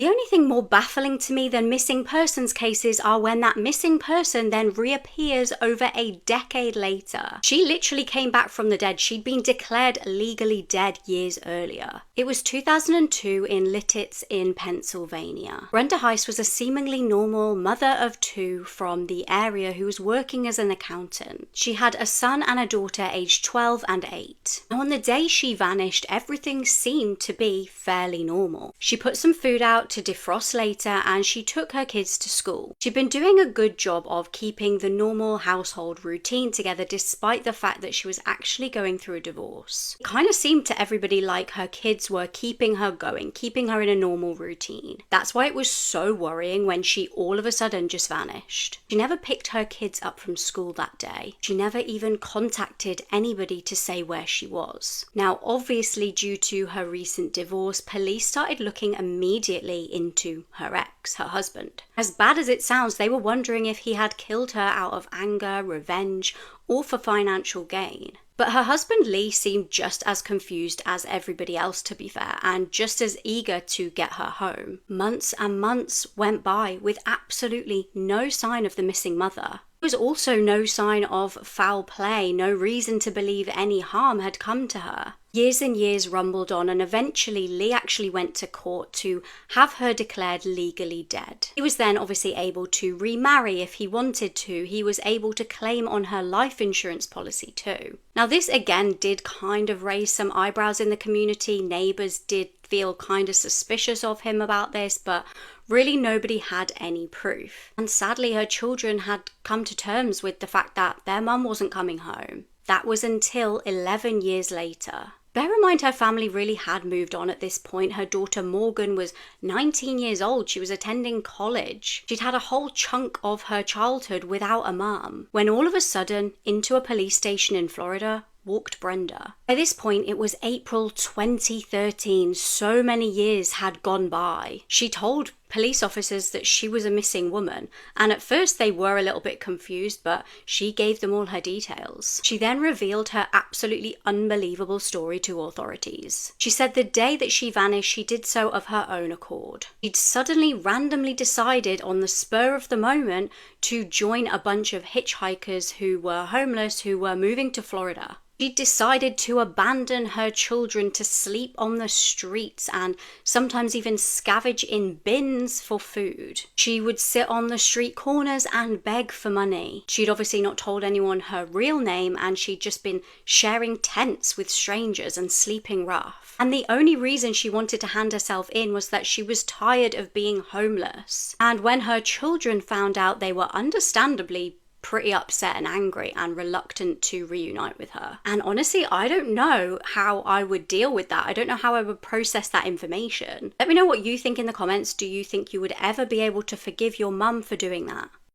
The only thing more baffling to me than missing persons cases are when that missing person then reappears over a decade later. She literally came back from the dead. She'd been declared legally dead years earlier. It was 2002 in Lititz in Pennsylvania. Brenda Heiss was a seemingly normal mother of two from the area who was working as an accountant. She had a son and a daughter aged 12 and 8. Now, on the day she vanished, everything seemed to be fairly normal. She put some food out to defrost later and she took her kids to school. She'd been doing a good job of keeping the normal household routine together despite the fact that she was actually going through a divorce. It kind of seemed to everybody like her kids were keeping her going, keeping her in a normal routine. That's why it was so worrying when she all of a sudden just vanished. She never picked her kids up from school that day. She never even contacted anybody to say where she was. Now, obviously, due to her recent divorce, police started looking immediately into her ex, her husband. As bad as it sounds, they were wondering if he had killed her out of anger, revenge, or for financial gain. But her husband Lee seemed just as confused as everybody else, to be fair, and just as eager to get her home. Months and months went by with absolutely no sign of the missing mother. There was also no sign of foul play, no reason to believe any harm had come to her. Years and years rumbled on, and eventually Lee actually went to court to have her declared legally dead. He was then obviously able to remarry if he wanted to. He was able to claim on her life insurance policy too. Now, this again did kind of raise some eyebrows in the community. Neighbors did feel kind of suspicious of him about this, but really nobody had any proof. And sadly, her children had come to terms with the fact that their mum wasn't coming home. That was until 11 years later. Bear in mind, her family really had moved on at this point. Her daughter Morgan was 19 years old. She was attending college. She'd had a whole chunk of her childhood without a mum, when all of a sudden, into a police station in Florida, walked Brenda. By this point, it was April 2013. So many years had gone by. She told police officers that she was a missing woman, and at first they were a little bit confused, but she gave them all her details. She then revealed her absolutely unbelievable story to authorities. She said the day that she vanished, she did so of her own accord. She'd suddenly randomly decided on the spur of the moment to join a bunch of hitchhikers who were homeless, who were moving to Florida. She decided to abandon her children to sleep on the streets and sometimes even scavenge in bins for food. She would sit on the street corners and beg for money. She'd obviously not told anyone her real name, and she'd just been sharing tents with strangers and sleeping rough. And the only reason she wanted to hand herself in was that she was tired of being homeless. And when her children found out, they were understandably pretty upset and angry and reluctant to reunite with her. And honestly, I don't know how I would deal with that. I don't know how I would process that information. Let me know what you think in the comments. Do you think you would ever be able to forgive your mum for doing that?